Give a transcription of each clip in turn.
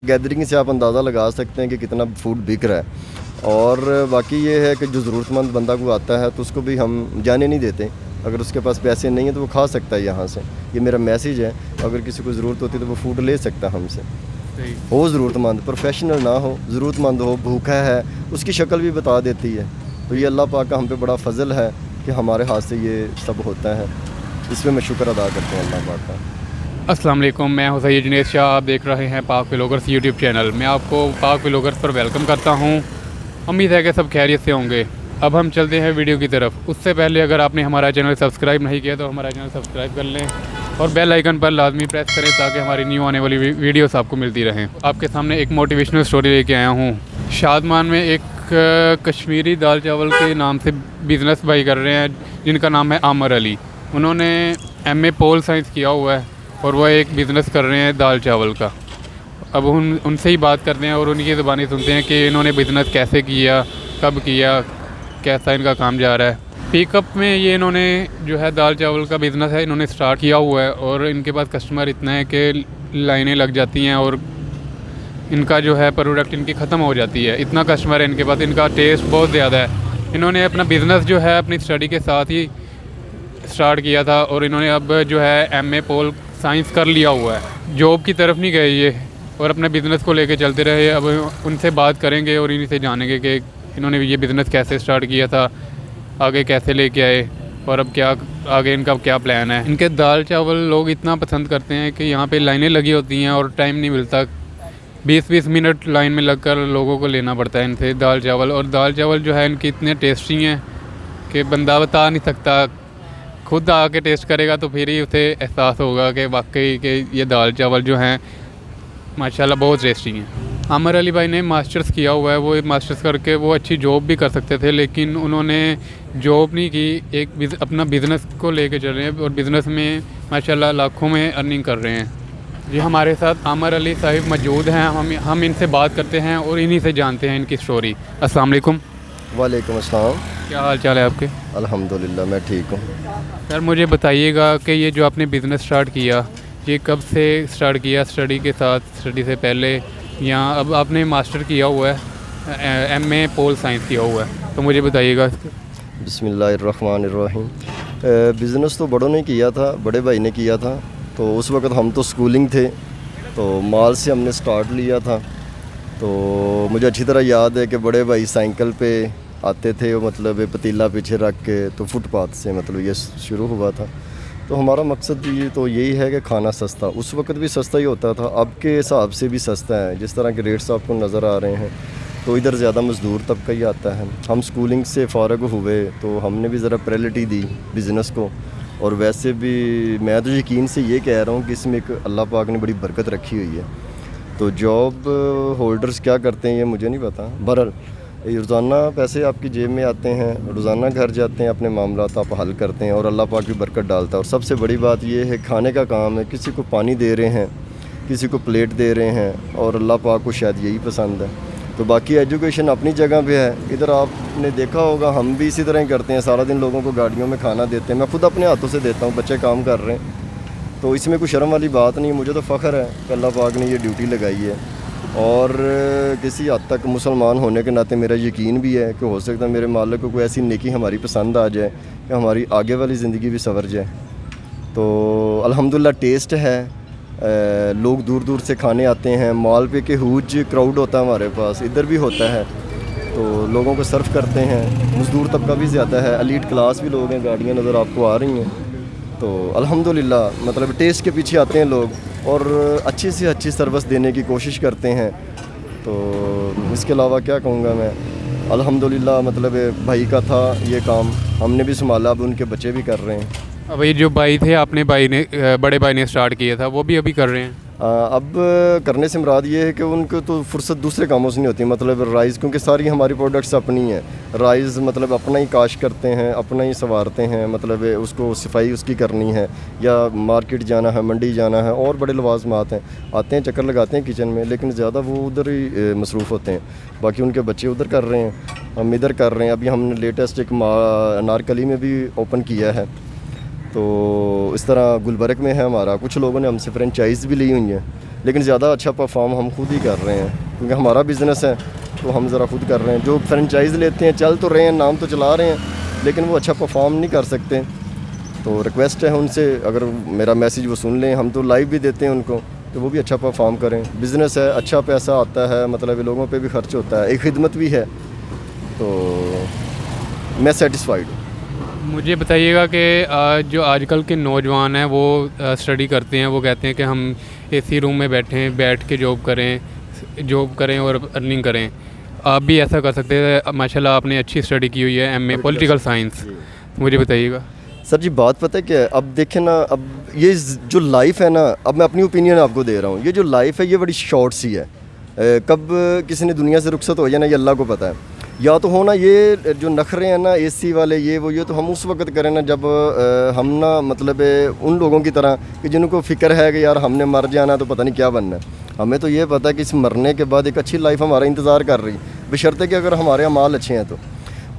Gathering से आप अंदाज़ा लगा सकते हैं कि कितना फूड बिक रहा है। और बाकी ये है कि जो ज़रूरतमंद बंदा को आता है तो उसको भी हम जाने नहीं देते। अगर उसके पास पैसे नहीं हैं तो वो खा सकता है यहाँ से। ये मेरा मैसेज है, अगर किसी को ज़रूरत होती है तो वो फूड ले सकता है हमसे। हो ज़रूरतमंद, प्रोफेशनल ना हो, ज़रूरतमंद हो, भूखा है, उसकी शक्ल भी बता देती है। तो ये अल्लाह पाक का हम पे बड़ा फ़ज़ल है कि हमारे हाथ से ये सब होता है। इसमें मैं शुक्र अदा करते हैं अल्लाह पाक का। अस्सलाम वालेकुम, मैं हूं सैयद जुनैद शाह। आप देख रहे हैं पाक व्लॉगर्स यूट्यूब चैनल। मैं आपको पाक व्लॉगर्स पर वेलकम करता हूं। उम्मीद है कि सब खैरियत से होंगे। अब हम चलते हैं वीडियो की तरफ। उससे पहले अगर आपने हमारा चैनल सब्सक्राइब नहीं किया तो हमारा चैनल सब्सक्राइब कर लें और बेल आइकन पर लाजमी प्रेस करें ताकि हमारी न्यू आने वाली वीडियोस आपको मिलती रहें। आपके सामने एक मोटिवेशनल स्टोरी लेके आया हूँ। शादमान में एक कश्मीरी दाल चावल के नाम से बिज़नेस भाई कर रहे हैं जिनका नाम है आमर अली। उन्होंने MA पोल साइंस किया हुआ है और वह एक बिज़नेस कर रहे हैं दाल चावल का। अब उनसे ही बात करते हैं और उनकी ज़बानी सुनते हैं कि इन्होंने बिज़नेस कैसे किया, कब किया, कैसा इनका काम जा रहा है। पिकअप में ये इन्होंने जो है दाल चावल का बिज़नेस है इन्होंने स्टार्ट किया हुआ है और इनके पास कस्टमर इतना है कि लाइनें लग जाती हैं और इनका जो है प्रोडक्ट इनकी ख़त्म हो जाती है। इतना कस्टमर है इनके पास, इनका टेस्ट बहुत ज़्यादा है। इन्होंने अपना बिज़नेस जो है अपनी स्टडी के साथ ही स्टार्ट किया था और इन्होंने अब जो है MA पोल साइंस कर लिया हुआ है। जॉब की तरफ नहीं गए ये और अपने बिज़नेस को लेके चलते रहे। अब उनसे बात करेंगे और इन्हीं से जानेंगे कि इन्होंने ये बिज़नेस कैसे स्टार्ट किया था, आगे कैसे लेके आए और अब क्या आगे इनका क्या प्लान है। इनके दाल चावल लोग इतना पसंद करते हैं कि यहाँ पे लाइनें लगी होती हैं और टाइम नहीं मिलता। 20-20 मिनट लाइन में लगकर लोगों को लेना पड़ता है इनसे दाल चावल। और दाल चावल जो है इनके इतने टेस्टी हैं कि बंदा बता नहीं सकता। खुद आके टेस्ट करेगा तो फिर ही उसे एहसास होगा कि वाकई के ये दाल चावल जो हैं माशाल्लाह बहुत टेस्टी हैं। आमर अली भाई ने मास्टर्स किया हुआ है। वो मास्टर्स करके वो अच्छी जॉब भी कर सकते थे लेकिन उन्होंने जॉब नहीं की, एक अपना बिज़नेस को लेके चल रहे हैं और बिज़नेस में माशाल्लाह लाखों में अर्निंग कर रहे हैं। जी, हमारे साथ आमर अली साहिब मौजूद हैं। हम इनसे बात करते हैं और इन्हीं से जानते हैं इनकी स्टोरी। अस्सलाम वालेकुम। वालेकुम अस्सलाम। क्या हाल चाल है आपके? अल्हम्दुलिल्लाह मैं ठीक हूँ। सर मुझे बताइएगा कि ये जो आपने बिज़नेस स्टार्ट किया ये कब से स्टार्ट किया? स्टडी के साथ, स्टडी से पहले, या अब आपने मास्टर किया हुआ है, MA पोल साइंस किया हुआ है, तो मुझे बताइएगा। बिस्मिल्लाहिर्रहमानिर्रहीम। बिज़नेस तो बड़ों ने किया था, बड़े भाई ने किया था। तो उस वक़्त हम तो स्कूलिंग थे तो माल से हमने स्टार्ट लिया था। तो मुझे अच्छी तरह याद है कि बड़े भाई साइकिल पे आते थे, मतलब पतीला पीछे रख के, तो फुटपाथ से मतलब ये शुरू हुआ था। तो हमारा मकसद ये तो यही है कि खाना सस्ता, उस वक़्त भी सस्ता ही होता था, अब के हिसाब से भी सस्ता है। जिस तरह के रेट्स आपको नज़र आ रहे हैं तो इधर ज़्यादा मज़दूर तबका ही आता है। हम स्कूलिंग से फ़ारग हुए तो हमने भी ज़रा प्रायोरिटी दी बिज़नेस को। और वैसे भी मैं तो यकीन से ये कह रहा हूँ कि इसमें एक अल्लाह पाक ने बड़ी बरकत रखी हुई है। तो जॉब होल्डर्स क्या करते हैं ये मुझे नहीं पता। बहरहाल रोज़ाना पैसे आपकी जेब में आते हैं, रोज़ाना घर जाते हैं, अपने मामलात आप हल करते हैं और अल्लाह पाक भी बरकत डालता है। और सबसे बड़ी बात ये है खाने का काम है, किसी को पानी दे रहे हैं, किसी को प्लेट दे रहे हैं और अल्लाह पाक को शायद यही पसंद है। तो बाकी एजुकेशन अपनी जगह पे है। इधर आपने देखा होगा हम भी इसी तरह ही करते हैं, सारा दिन लोगों को गाड़ियों में खाना देते हैं। मैं खुद अपने हाथों से देता हूँ, बच्चे काम कर रहे हैं, तो इसमें कोई शर्म वाली बात नहीं। मुझे तो फ़ख्र है कि अल्लाह पाक ने ये ड्यूटी लगाई है। और किसी हद तक मुसलमान होने के नाते मेरा यकीन भी है कि हो सकता है मेरे मालिक को कोई ऐसी नेकी हमारी पसंद आ जाए कि हमारी आगे वाली ज़िंदगी भी संवर जाए। तो अल्हम्दुलिल्लाह टेस्ट है, लोग दूर दूर से खाने आते हैं। मॉल पे के हुज क्राउड होता है हमारे पास, इधर भी होता है, तो लोगों को सर्व करते हैं। मज़दूर तबका भी ज़्यादा है, एलीट क्लास भी लोग हैं, गाड़ियाँ नज़र आपको आ रही हैं। तो अल्हम्दुलिल्लाह मतलब टेस्ट के पीछे आते हैं लोग और अच्छी से अच्छी सर्विस देने की कोशिश करते हैं। तो इसके अलावा क्या कहूँगा मैं, अल्हम्दुलिल्लाह मतलब भाई का था ये काम, हमने भी संभाला, अब उनके बच्चे भी कर रहे हैं। अब ये जो भाई थे अपने भाई ने, बड़े भाई ने स्टार्ट किया था, वो भी अभी कर रहे हैं? अब करने से मुराद ये है कि उनको तो फुर्सत दूसरे कामों से नहीं होती। मतलब राइस, क्योंकि सारी हमारी प्रोडक्ट्स अपनी हैं। राइस मतलब अपना ही काश करते हैं, अपना ही संवारते हैं, मतलब उसको सफाई उसकी करनी है, या मार्केट जाना है, मंडी जाना है, और बड़े लवाजमात हैं। आते हैं, चक्कर लगाते हैं किचन में, लेकिन ज़्यादा वो उधर ही मसरूफ़ होते हैं। बाकी उनके बच्चे उधर कर रहे हैं, हम इधर कर रहे हैं। अभी हमने लेटेस्ट एक अनारकली में भी ओपन किया है। तो इस तरह गुलबर्ग में है हमारा। कुछ लोगों ने हमसे फ्रेंचाइज़ भी ली हुई हैं। लेकिन ज़्यादा अच्छा परफॉर्म हम खुद ही कर रहे हैं, क्योंकि हमारा बिज़नेस है तो हम ज़रा खुद कर रहे हैं। जो फ्रेंचाइज़ लेते हैं चल तो रहे हैं, नाम तो चला रहे हैं, लेकिन वो अच्छा परफॉर्म नहीं कर सकते। तो रिक्वेस्ट है उनसे, अगर मेरा मैसेज वो सुन लें, हम तो लाइव भी देते हैं उनको, तो वो भी अच्छा परफॉर्म करें। बिज़नेस है, अच्छा पैसा आता है, मतलब लोगों पे भी खर्च होता है, एक खिदमत भी है, तो मैं सेटिस्फाइड हूँ। मुझे बताइएगा कि जो आजकल के नौजवान हैं वो स्टडी करते हैं, वो कहते हैं कि हम एसी रूम में बैठ के जॉब करें और अर्निंग करें। आप भी ऐसा कर सकते हैं। माशाल्लाह आपने अच्छी स्टडी की हुई है, एमए पॉलिटिकल साइंस। मुझे बताइएगा सर जी, बात पता है क्या है, अब देखें ना, अब ये जो लाइफ है ना, अब मैं अपनी ओपिनियन आपको दे रहा हूँ, ये जो लाइफ है ये बड़ी शॉर्ट सी है। कब किसी ने दुनिया से रुखसत हो जाए ना, ये अल्लाह को पता है। या तो हो ना ये जो नखरे हैं ना एसी वाले, ये तो हम उस वक्त करें ना जब हम ना मतलब उन लोगों की तरह कि जिनको फ़िक्र है कि यार हमने मर जाना तो पता नहीं क्या बनना है। हमें तो ये पता है कि इस मरने के बाद एक अच्छी लाइफ हमारा इंतज़ार कर रही, बशर्ते कि अगर हमारे अमाल अच्छे हैं तो।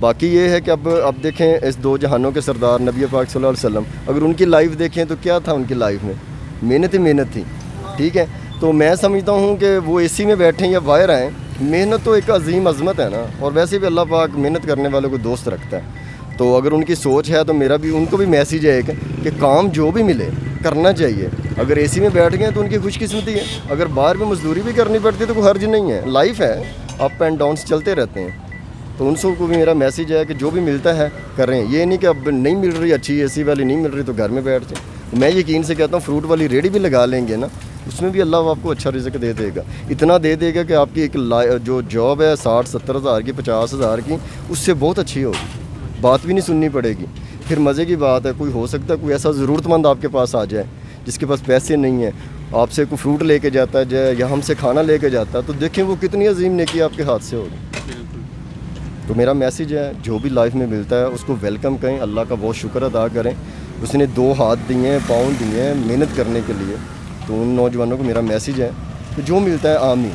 बाकी ये है कि अब देखें, इस दो जहानों के सरदार नबी पाक सल्लल्लाहु अलैहि वसल्लम, अगर उनकी लाइफ देखें तो क्या था उनकी लाइफ में, मेहनत ही मेहनत थी। ठीक है, तो मैं समझता हूँ कि वो एसी में बैठें या बाहर आएँ, मेहनत तो एक अजीम अज़मत है ना, और वैसे भी अल्लाह पाक मेहनत करने वालों को दोस्त रखता है। तो अगर उनकी सोच है तो मेरा भी उनको भी मैसेज है एक कि काम जो भी मिले करना चाहिए। अगर एसी में बैठ गए तो उनकी खुशकिस्मती है, अगर बाहर भी मजदूरी भी करनी पड़ती है तो कोई हर्ज नहीं है। लाइफ है, अप एंड डाउन्स चलते रहते हैं। तो उन सबको भी मेरा मैसेज है कि जो भी मिलता है करें, ये नहीं कि अब नहीं मिल रही अच्छी एसी वाली नहीं मिल रही तो घर में बैठ जाए। मैं यकीन से कहता हूँ फ्रूट वाली रेडी भी लगा लेंगे ना, उसमें भी अल्लाह आपको अच्छा रिज़्क दे देगा, इतना दे देगा कि आपकी एक जो जॉब है 60-70 हज़ार की, 50 हज़ार की, उससे बहुत अच्छी होगी, बात भी नहीं सुननी पड़ेगी। फिर मज़े की बात है, कोई हो सकता है कोई ऐसा ज़रूरतमंद आपके पास आ जाए जिसके पास पैसे नहीं है, आपसे कोई फ्रूट लेके जाता है या हमसे खाना लेके जाता है, तो देखें वो कितनी अजीम नेकी आपके हाथ से होगी। तो मेरा मैसेज है, जो भी लाइफ में मिलता है उसको वेलकम करें, अल्लाह का बहुत शुक्र अदा करें। उसने 2 हाथ दिए हैं, पाँव दिए हैं मेहनत करने के लिए। तो उन नौजवानों को मेरा मैसेज है कि जो मिलता है आमीन।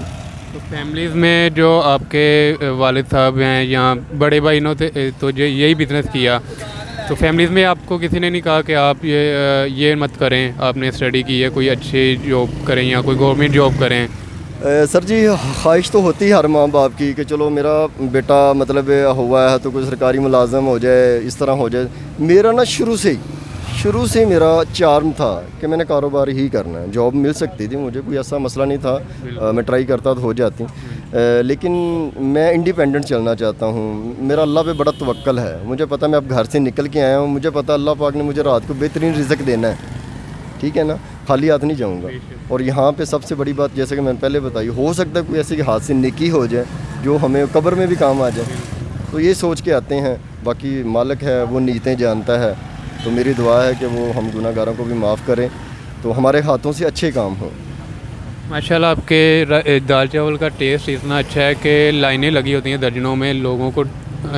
तो फैमिलीज़ में जो आपके वालिद साहब हैं या बड़े भाई ने तो यही बिज़नेस किया, तो फैमिलीज़ में आपको किसी ने नहीं कहा कि आप ये मत करें, आपने स्टडी की है, कोई अच्छी जॉब करें या कोई गवर्नमेंट जॉब करें? सर जी, ख्वाहिश तो होती है हर माँ बाप की कि चलो मेरा बेटा मतलब हुआ है तो कोई सरकारी मुलाजम हो जाए, इस तरह हो जाए। मेरा ना शुरू से ही मेरा चार्म था कि मैंने कारोबार ही करना है। जॉब मिल सकती थी मुझे, कोई ऐसा मसला नहीं था, मैं ट्राई करता तो हो जाती, लेकिन मैं इंडिपेंडेंट चलना चाहता हूँ। मेरा अल्लाह पे बड़ा तवक्कल है, मुझे पता मैं अब घर से निकल के आया हूँ, मुझे पता अल्लाह पाक ने मुझे रात को बेहतरीन रिज़्क देना है। ठीक है ना, खाली हाथ नहीं जाऊँगा। और यहाँ पे सबसे बड़ी बात, जैसे कि मैंने पहले बताई, हो सकता है कोई ऐसे हाथ से नेकी हो जाए जो हमें कब्र में भी काम आ जाए, तो ये सोच के आते हैं। बाकी मालिक है वो नीयतें जानता है, तो मेरी दुआ है कि वो हम गुनाहगारों को भी माफ़ करें, तो हमारे हाथों से अच्छे काम हों। माशाल्लाह आपके दाल चावल का टेस्ट इतना अच्छा है कि लाइनें लगी होती हैं दर्जनों में, लोगों को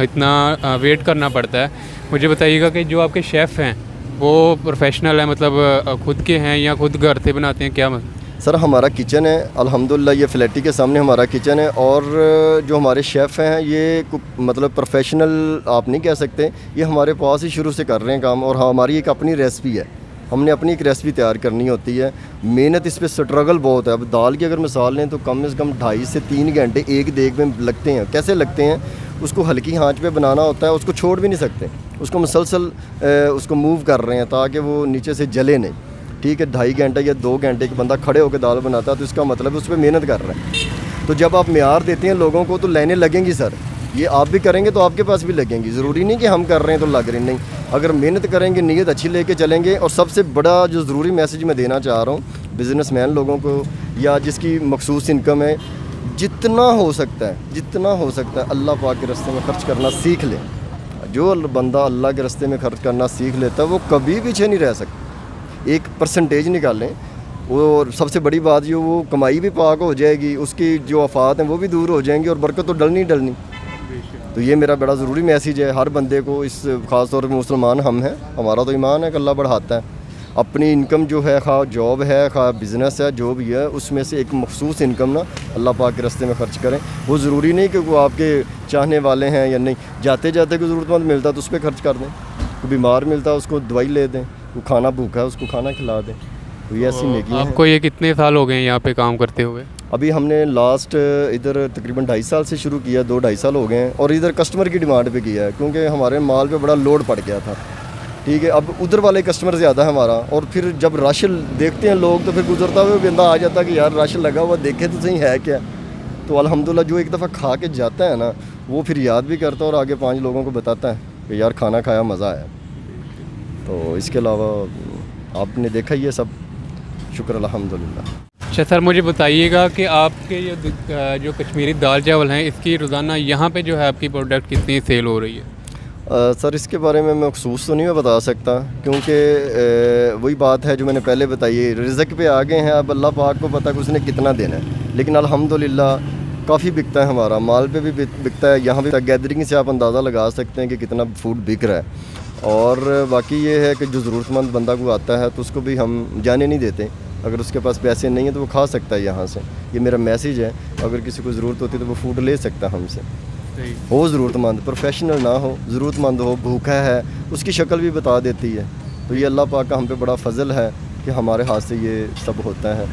इतना वेट करना पड़ता है। मुझे बताइएगा कि जो आपके शेफ़ हैं वो प्रोफेशनल है, मतलब खुद के हैं या खुद घर से बनाते हैं, क्या? सर हमारा किचन है अल्हम्दुलिल्लाह, ये फ्लैटी के सामने हमारा किचन है, और जो हमारे शेफ़ हैं ये मतलब प्रोफेशनल आप नहीं कह सकते, ये हमारे पास ही शुरू से कर रहे हैं काम, और हमारी एक अपनी रेसिपी है, हमने अपनी एक रेसिपी तैयार करनी होती है। मेहनत इस पर स्ट्रगल बहुत है। अब दाल की अगर मिसाल लें तो कम से कम 2.5 से 3 घंटे एक देग में लगते हैं। कैसे लगते हैं? उसको हल्की आंच पे बनाना होता है, उसको छोड़ भी नहीं सकते, उसको मुसलसल उसको मूव कर रहे हैं ताकि वो नीचे से जले नहीं। ठीक है, 2.5 घंटे या 2 घंटे एक बंदा खड़े होकर दाल बनाता है तो इसका मतलब उस पर मेहनत कर रहा है। तो जब आप मेयार देते हैं लोगों को तो लाइनें लगेंगी सर, ये आप भी करेंगे तो आपके पास भी लगेंगी। ज़रूरी नहीं कि हम कर रहे हैं तो लग रही नहीं, अगर मेहनत करेंगे, नीयत अच्छी लेके चलेंगे। और सबसे बड़ा जो ज़रूरी मैसेज मैं देना चाह रहा हूँ बिज़नेसमैन लोगों को या जिसकी मखसूस इनकम है, जितना हो सकता है अल्लाह पाक के रास्ते में ख़र्च करना सीख लें। जो बंदा अल्लाह के रास्ते में खर्च करना सीख लेता है वो कभी पीछे नहीं रह सकता। एक परसेंटेज निकालें, और सबसे बड़ी बात जो वो कमाई भी पाक हो जाएगी, उसकी जो आफात हैं वो भी दूर हो जाएंगी, और बरकत तो डलनी। तो ये मेरा बड़ा ज़रूरी मैसेज है हर बंदे को। इस ख़ास तौर पे मुसलमान हम हैं, हमारा तो ईमान है कि अल्लाह बढ़ाता है। अपनी इनकम जो है, खा जॉब है, खा बिज़नेस है, जो भी है, उसमें से एक मखसूस इनकम ना अल्लाह पाक के रास्ते में ख़र्च करें। वो ज़रूरी नहीं कि वो आपके चाहने वाले हैं या नहीं, जाते जाते कोई ज़रूरतमंद मिलता है तो उस पर खर्च कर दें, कोई बीमार मिलता है उसको दवाई ले दें, वो खाना भूखा है उसको खाना खिला दें। तो ये ऐसी नेकी है। आपको ये कितने साल हो गए हैं यहाँ पे काम करते हुए? अभी हमने लास्ट इधर तकरीबन 2.5 साल से शुरू किया, 2-2.5 साल हो गए हैं, और इधर कस्टमर की डिमांड पे किया है क्योंकि हमारे माल पे बड़ा लोड पड़ गया था। ठीक है, अब उधर वाले कस्टमर ज़्यादा है हमारा, और फिर जब रश देखते हैं लोग तो फिर गुजरता हुआ बंदा आ जाता कि यार रश लगा हुआ, देखे तो सही है क्या। तो अल्हम्दुलिल्लाह जो एक दफ़ा खा के जाता है ना, वो फिर याद भी करता है और आगे 5 लोगों को बताता है कि यार खाना खाया, मज़ा आया। तो इसके अलावा आपने देखा ही है सब, शुक्र अल्हम्दुलिल्लाह। अच्छा सर, मुझे बताइएगा कि आपके ये जो कश्मीरी दाल चावल हैं, इसकी रोज़ाना यहाँ पे जो है आपकी प्रोडक्ट कितनी सेल हो रही है? सर इसके बारे में मैं खसूस तो नहीं मैं बता सकता, क्योंकि वही बात है जो मैंने पहले बताई है, रिज़्क़ पे आ गए हैं, अब अल्लाह पाक को पता है कि उसने कितना देना है। लेकिन अल्हम्दुलिल्लाह काफ़ी बिकता है, हमारा माल पे भी बिकता है, यहाँ भी गैदरिंग से आप अंदाज़ा लगा सकते हैं कि कितना फूड बिक रहा है। और बाकी ये है कि जो ज़रूरतमंद बंदा को आता है तो उसको भी हम जाने नहीं देते। अगर उसके पास पैसे नहीं हैं तो वो खा सकता है यहाँ से, ये मेरा मैसेज है। अगर किसी को ज़रूरत होती है तो वो फूड ले सकता है हमसे। हो ज़रूरतमंद, प्रोफेशनल ना हो, ज़रूरतमंद हो, भूखा है, उसकी शक्ल भी बता देती है। तो ये अल्लाह पाक का हम पे बड़ा फ़ज़ल है कि हमारे हाथ से ये सब होता है,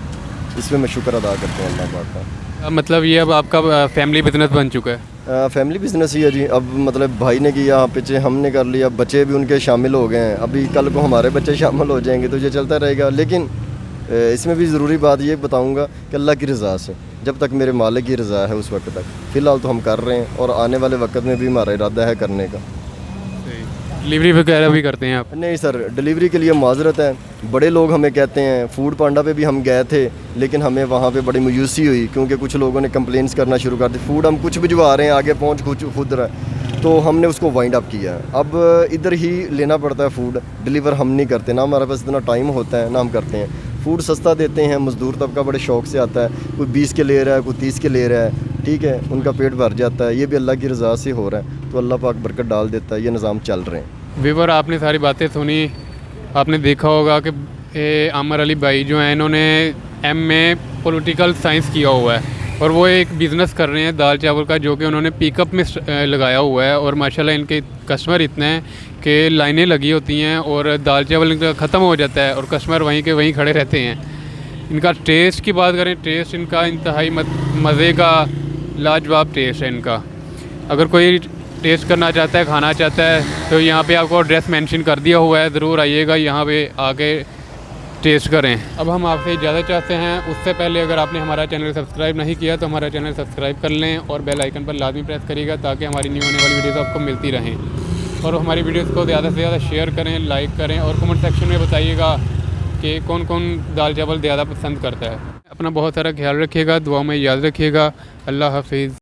इसमें मैं शुक्र अदा करता हूँ अल्लाह पाक का। मतलब ये अब आपका फैमिली बिजनेस बन चुका है? फैमिली बिजनेस ही है जी। अब मतलब भाई ने किया, पीछे हमने कर लिया, बच्चे भी उनके शामिल हो गए हैं, अभी कल को हमारे बच्चे शामिल हो जाएंगे, तो ये चलता रहेगा। लेकिन इसमें भी ज़रूरी बात ये बताऊंगा कि अल्लाह की रज़ा से, जब तक मेरे मालिक की रज़ा है उस वक्त तक, फ़िलहाल तो हम कर रहे हैं, और आने वाले वक्त में भी हमारा इरादा है करने का। डिलीवरी वगैरह भी करते हैं आप? नहीं सर, डिलीवरी के लिए माजरत है। बड़े लोग हमें कहते हैं, फूड पांडा पे भी हम गए थे, लेकिन हमें वहाँ पे बड़ी मायूसी हुई क्योंकि कुछ लोगों ने कंप्लेंट्स करना शुरू कर दी, फूड हम कुछ भिजवा रहे हैं, आगे पहुँच खुद रहा है। तो हमने उसको वाइंड अप किया। अब इधर ही लेना पड़ता है फूड, डिलीवर हम नहीं करते, ना हमारे पास इतना टाइम होता है, ना हम करते हैं। फूड सस्ता देते हैं, मज़दूर तबका बड़े शौक़ से आता है, कोई 20 के ले रहा है, कोई 30 के ले रहा है, ठीक है, उनका पेट भर जाता है। ये भी अल्लाह की रज़ा से हो रहा है, तो अल्लाह पाक बरकत डाल देता है, ये निज़ाम चल रहे हैं। व्यूअर, आपने सारी बातें सुनी, आपने देखा होगा कि आमर अली भाई जो हैं, इन्होंने MA पॉलिटिकल साइंस किया हुआ है, और वो एक बिज़नेस कर रहे हैं दाल चावल का, जो कि उन्होंने पिकअप में लगाया हुआ है। और माशाल्लाह इनके कस्टमर इतने हैं कि लाइनें लगी होती हैं और दाल चावल इनका ख़त्म हो जाता है और कस्टमर वहीं के वहीं खड़े रहते हैं। इनका टेस्ट की बात करें, टेस्ट इनका इंतहाई मज़े का लाजवाब टेस्ट है इनका। अगर कोई टेस्ट करना चाहता है, खाना चाहता है, तो यहाँ पे आपको एड्रेस मेंशन कर दिया हुआ है, ज़रूर आइएगा, यहाँ पे आके टेस्ट करें। अब हम आपसे इजाज़त चाहते हैं, उससे पहले अगर आपने हमारा चैनल सब्सक्राइब नहीं किया तो हमारा चैनल सब्सक्राइब कर लें और बेल आइकन पर लाजमी प्रेस करिएगा, ताकि हमारी न्यू होने वाली वीडियोज़ आपको मिलती रहें। और हमारी वीडियोज़ को ज़्यादा से ज़्यादा शेयर करें, लाइक करें, और कमेंट सेक्शन में बताइएगा कि कौन कौन दाल चावल ज़्यादा पसंद करता है। अपना बहुत सारा ख्याल रखिएगा, दुआ में याद रखिएगा। अल्लाह हाफिज़।